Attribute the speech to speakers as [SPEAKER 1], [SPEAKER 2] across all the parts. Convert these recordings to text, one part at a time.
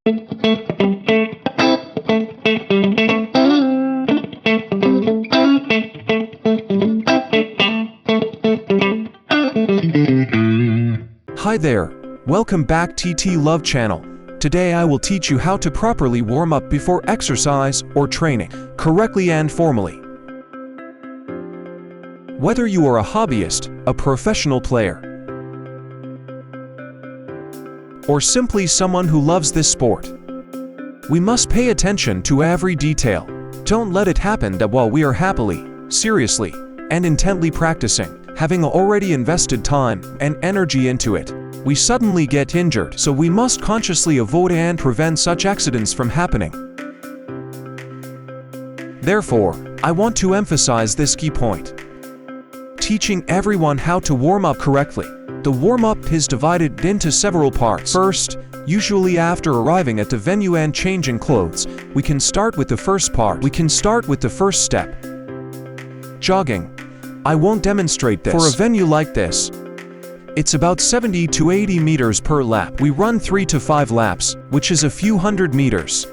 [SPEAKER 1] Hi there, welcome back to TT Love channel. Today I will teach you how to properly warm up before exercise or training, correctly and formally. Whether you are a hobbyist, a professional player, or simply someone who loves this sport, we must pay attention to every detail. Don't let it happen that while we are happily, seriously, and intently practicing, having already invested time and energy into it, we suddenly get injured, so we must consciously avoid and prevent such accidents from happening. Therefore, I want to emphasize this key point. Teaching everyone how to warm up correctly. The warm-up is divided into several parts. First, usually after arriving at the venue and changing clothes, we can start with the first part. We can start with the first step. Jogging. I won't demonstrate this. For a venue like this, it's about 70 to 80 meters per lap. We run 3 to 5 laps, which is a few hundred meters.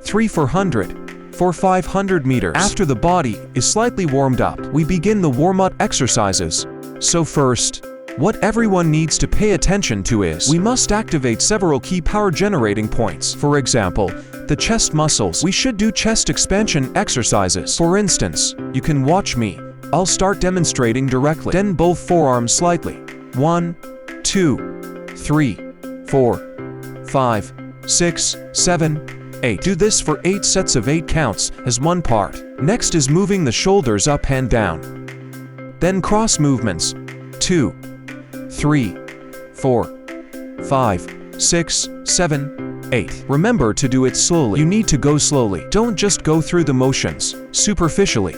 [SPEAKER 1] 3 for 100, for 500 meters. After the body is slightly warmed up, we begin the warm-up exercises. So first, what everyone needs to pay attention to is, we must activate several key power-generating points. For example, the chest muscles. We should do chest expansion exercises. For instance, you can watch me. I'll start demonstrating directly. Then both forearms slightly. 1, 2, 3, 4, 5, 6, 7, 8. Do this for 8 sets of 8 counts as one part. Next is moving the shoulders up and down. Then cross movements. 2, 3, 4, 5, 6, 7, 8. Remember to do it slowly. You need to go slowly. Don't just go through the motions superficially.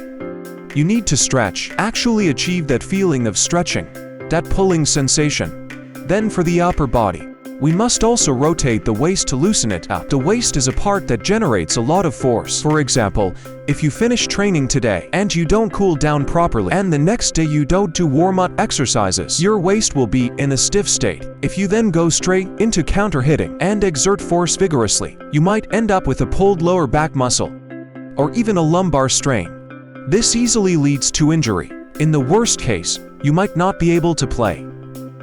[SPEAKER 1] You need to stretch. Actually achieve that feeling of stretching, that pulling sensation. Then for the upper body, we must also rotate the waist to loosen it up. The waist is a part that generates a lot of force. For example, if you finish training today and you don't cool down properly, and the next day you don't do warm-up exercises, your waist will be in a stiff state. If you then go straight into counter-hitting and exert force vigorously, you might end up with a pulled lower back muscle, or even a lumbar strain. This easily leads to injury. In the worst case, you might not be able to play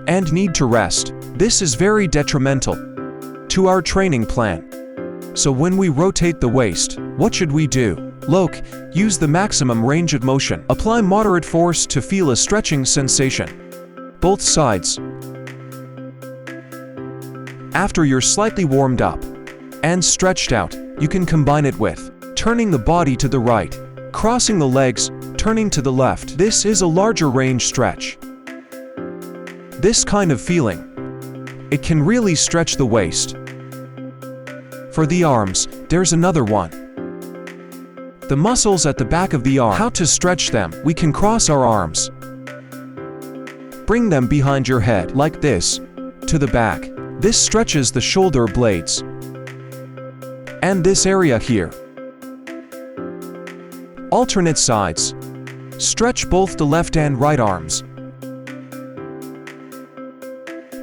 [SPEAKER 1] and need to rest. This is very detrimental to our training plan. So when we rotate the waist, what should we do? Look, use the maximum range of motion. Apply moderate force to feel a stretching sensation. Both sides. After you're slightly warmed up and stretched out, you can combine it with turning the body to the right, crossing the legs, turning to the left. This is a larger range stretch. This kind of feeling, it can really stretch the waist. For the arms, there's another one. The muscles at the back of the arm. How to stretch them? We can cross our arms. Bring them behind your head, like this, to the back. This stretches the shoulder blades. And this area here. Alternate sides. Stretch both the left and right arms.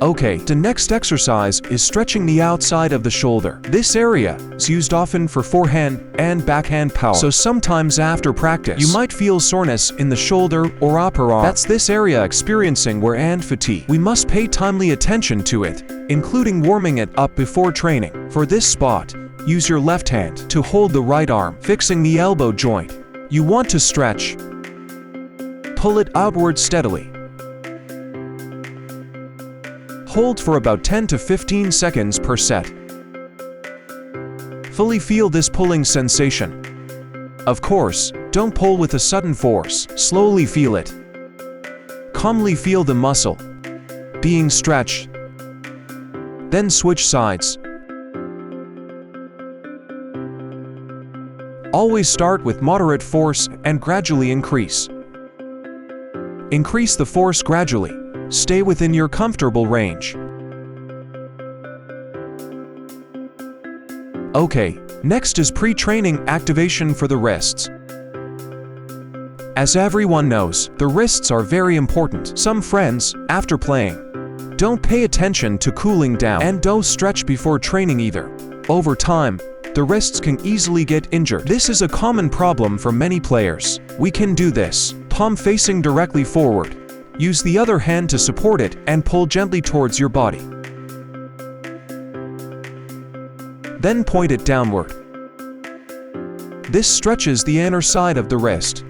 [SPEAKER 1] Okay, the next exercise is stretching the outside of the shoulder. This area is used often for forehand and backhand power. So sometimes after practice, you might feel soreness in the shoulder or upper arm. That's this area experiencing wear and fatigue. We must pay timely attention to it, including warming it up before training. For this spot, use your left hand to hold the right arm, fixing the elbow joint. You want to stretch. Pull it outward steadily. Hold for about 10 to 15 seconds per set. Fully feel this pulling sensation. Of course, don't pull with a sudden force. Slowly feel it. Calmly feel the muscle being stretched. Then switch sides. Always start with moderate force and gradually increase. Increase the force gradually. Stay within your comfortable range. Okay, next is pre-training activation for the wrists. As everyone knows, the wrists are very important. Some friends, after playing, don't pay attention to cooling down and don't stretch before training either. Over time, the wrists can easily get injured. This is a common problem for many players. We can do this. Palm facing directly forward. Use the other hand to support it and pull gently towards your body. Then point it downward. This stretches the inner side of the wrist.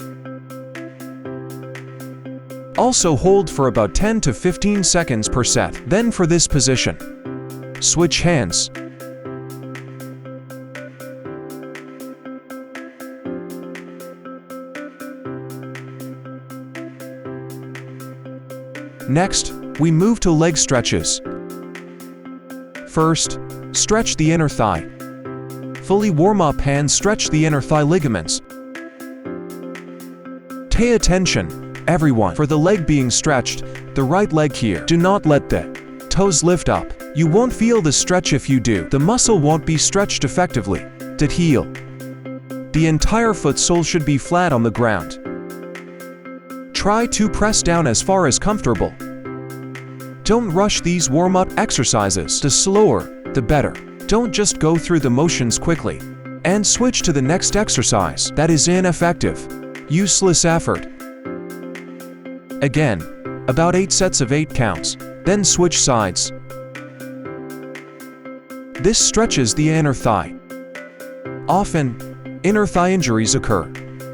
[SPEAKER 1] Also hold for about 10 to 15 seconds per set. Then for this position, switch hands. Next, we move to leg stretches. First, stretch the inner thigh. Fully warm up and stretch the inner thigh ligaments. Pay attention, everyone, for the leg being stretched, the right leg here. Do not let the toes lift up. You won't feel the stretch if you do. The muscle won't be stretched effectively. To heel, the entire foot sole should be flat on the ground. Try to press down as far as comfortable. Don't rush these warm-up exercises. The slower, the better. Don't just go through the motions quickly and switch to the next exercise. That is ineffective. Useless effort. Again, about 8 sets of 8 counts. Then switch sides. This stretches the inner thigh. Often, inner thigh injuries occur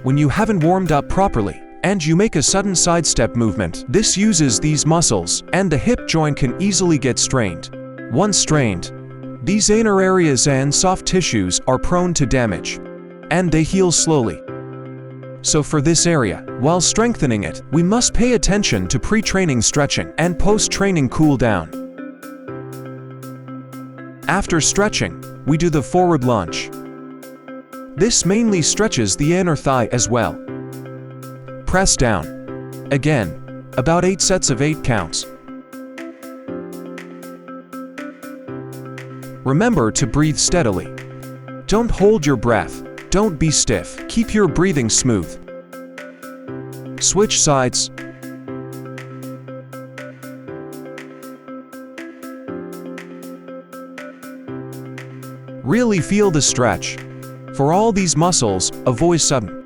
[SPEAKER 1] when you haven't warmed up properly and you make a sudden sidestep movement. This uses these muscles, and the hip joint can easily get strained. Once strained, these inner areas and soft tissues are prone to damage, and they heal slowly. So for this area, while strengthening it, we must pay attention to pre-training stretching and post-training cool down. After stretching, we do the forward lunge. This mainly stretches the inner thigh as well. Press down. Again, about 8 sets of 8 counts. Remember to breathe steadily. Don't hold your breath. Don't be stiff. Keep your breathing smooth. Switch sides. Really feel the stretch. For all these muscles, avoid sudden,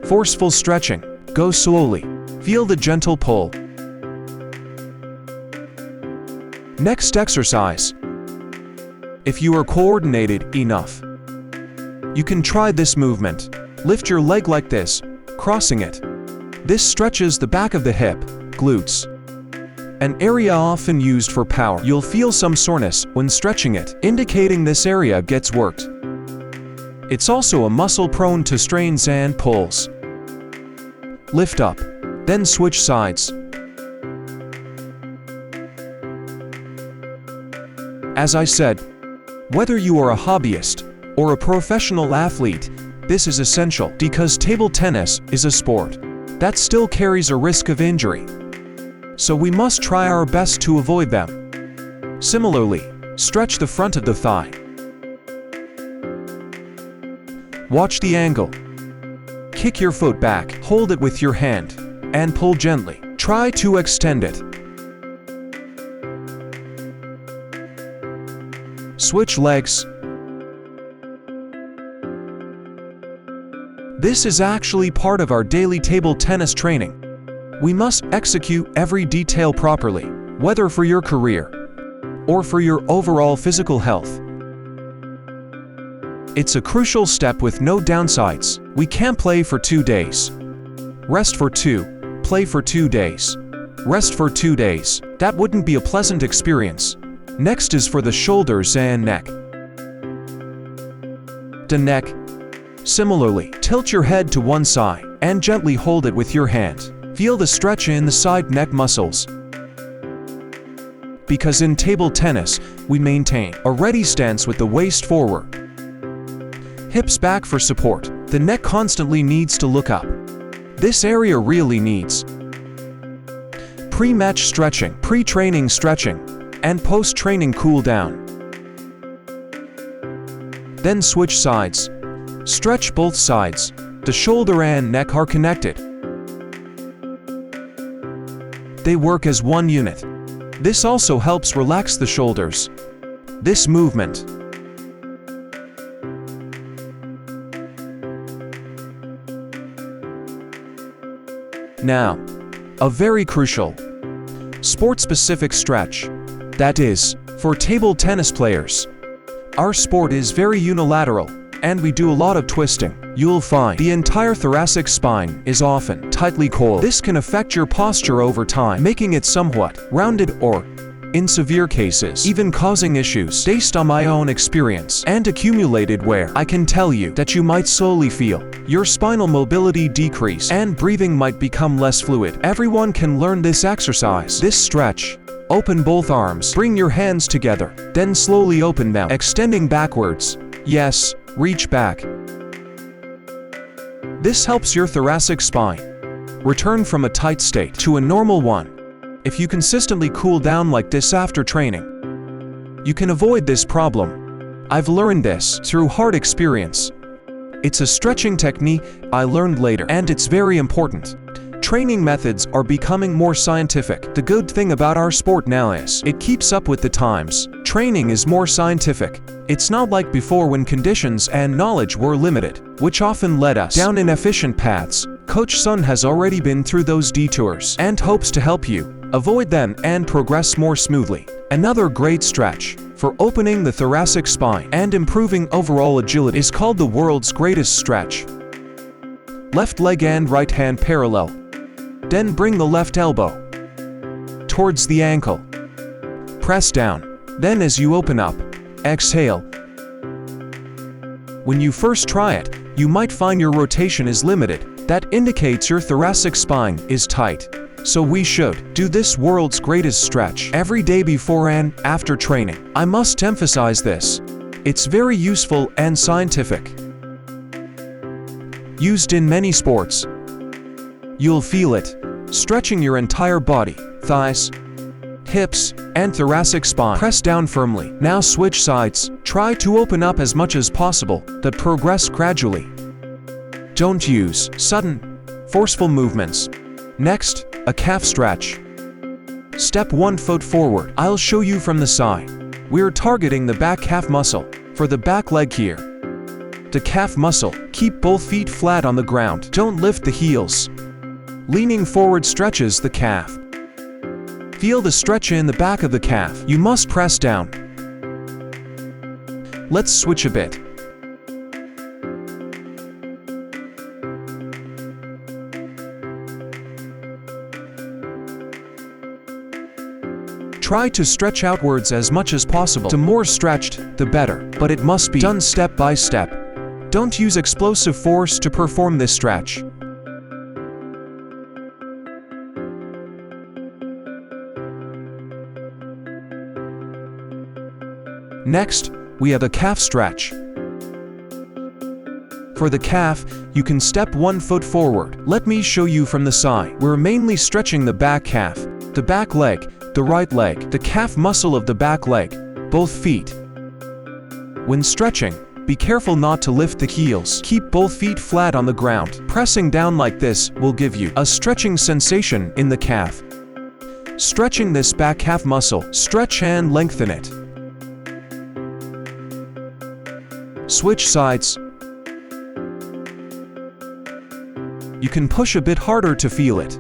[SPEAKER 1] forceful stretching. Go slowly. Feel the gentle pull. Next exercise. If you are coordinated enough, you can try this movement. Lift your leg like this, crossing it. This stretches the back of the hip, glutes, an area often used for power. You'll feel some soreness when stretching it, indicating this area gets worked. It's also a muscle prone to strains and pulls. Lift up, then switch sides. As I said, whether you are a hobbyist or a professional athlete, this is essential because table tennis is a sport that still carries a risk of injury. So we must try our best to avoid them. Similarly, stretch the front of the thigh. Watch the angle. Kick your foot back, hold it with your hand, and pull gently. Try to extend it. Switch legs. This is actually part of our daily table tennis training. We must execute every detail properly, whether for your career or for your overall physical health. It's a crucial step with no downsides. We can't play for 2 days. Rest for 2. Play for 2 days. Rest for 2 days. That wouldn't be a pleasant experience. Next is for the shoulders and neck. The neck. Similarly, tilt your head to one side and gently hold it with your hand. Feel the stretch in the side neck muscles. Because in table tennis, we maintain a ready stance with the waist forward. Hips back for support. The neck constantly needs to look up. This area really needs pre-match stretching, pre-training stretching, and post-training cool down. Then switch sides. Stretch both sides. The shoulder and neck are connected. They work as one unit. This also helps relax the shoulders. This movement Now, a very crucial, sport-specific stretch. That is, for table tennis players. Our sport is very unilateral, and we do a lot of twisting. You'll find the entire thoracic spine is often tightly coiled. This can affect your posture over time, making it somewhat rounded or, in severe cases, even causing issues. Based on my own experience and accumulated wear, I can tell you that you might slowly feel your spinal mobility decrease and breathing might become less fluid. Everyone can learn this exercise. This stretch. Open both arms. Bring your hands together. Then slowly open them, extending backwards. Yes, reach back. This helps your thoracic spine return from a tight state to a normal one. If you consistently cool down like this after training, you can avoid this problem. I've learned this through hard experience. It's a stretching technique I learned later, and it's very important. Training methods are becoming more scientific. The good thing about our sport now is it keeps up with the times. Training is more scientific. It's not like before when conditions and knowledge were limited, which often led us down inefficient paths. Coach Sun has already been through those detours and hopes to help you avoid them and progress more smoothly. Another great stretch for opening the thoracic spine and improving overall agility is called the world's greatest stretch. Left leg and right hand parallel. Then bring the left elbow towards the ankle. Press down. Then as you open up, exhale. When you first try it, you might find your rotation is limited. That indicates your thoracic spine is tight. So we should do this world's greatest stretch every day before and after training. I must emphasize this. It's very useful and scientific. Used in many sports. You'll feel it, stretching your entire body, thighs, hips, and thoracic spine. Press down firmly. Now switch sides. Try to open up as much as possible, but progress gradually. Don't use sudden, forceful movements. Next, a calf stretch. Step 1 foot forward. I'll show you from the side. We're targeting the back calf muscle. For the back leg here, the calf muscle. Keep both feet flat on the ground. Don't lift the heels. Leaning forward stretches the calf. Feel the stretch in the back of the calf. You must press down. Let's switch a bit. Try to stretch outwards as much as possible. The more stretched, the better, but it must be done step by step. Don't use explosive force to perform this stretch. Next, we have a calf stretch. For the calf, you can step 1 foot forward. Let me show you from the side. We're mainly stretching the back calf, the back leg, the right leg, the calf muscle of the back leg, both feet. When stretching, be careful not to lift the heels. Keep both feet flat on the ground. Pressing down like this will give you a stretching sensation in the calf. Stretching this back calf muscle, stretch and lengthen it. Switch sides. You can push a bit harder to feel it.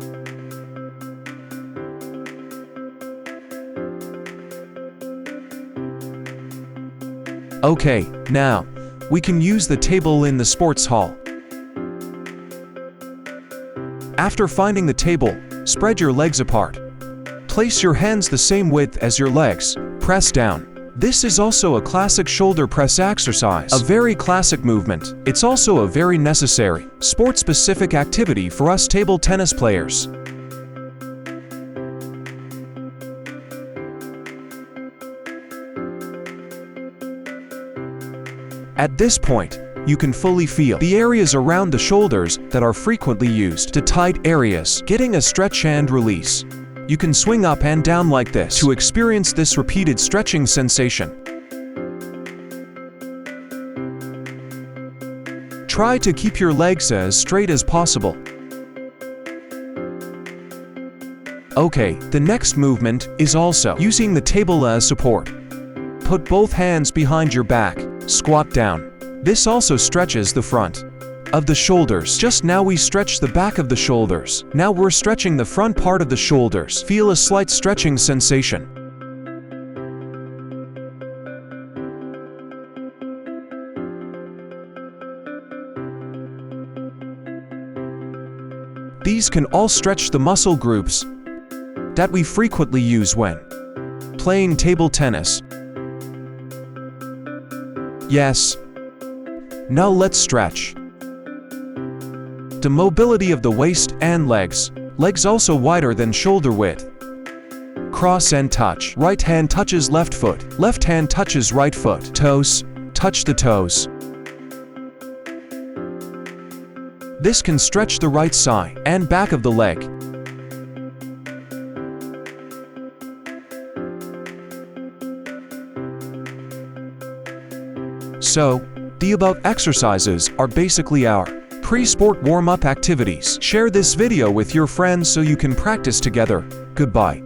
[SPEAKER 1] Okay, now, we can use the table in the sports hall. After finding the table, spread your legs apart. Place your hands the same width as your legs. Press down. This is also a classic shoulder press exercise, a very classic movement. It's also a very necessary, sport-specific activity for us table tennis players. At this point, you can fully feel the areas around the shoulders that are frequently used to tight areas, getting a stretch and release. You can swing up and down like this to experience this repeated stretching sensation. Try to keep your legs as straight as possible. Okay, the next movement is also using the table as support. Put both hands behind your back, squat down. This also stretches the front. of the shoulders. Just now we stretched the back of the shoulders. Now we're stretching the front part of the shoulders. Feel a slight stretching sensation. These can all stretch the muscle groups that we frequently use when playing table tennis. Yes. Now let's stretch the mobility of the waist and legs. Legs also wider than shoulder width. Cross and touch. Right hand touches left foot. Left hand touches right foot. Toes. Touch the toes. This can stretch the right side and back of the leg. So, the above exercises are basically our pre-sport warm-up activities. Share this video with your friends so you can practice together. Goodbye.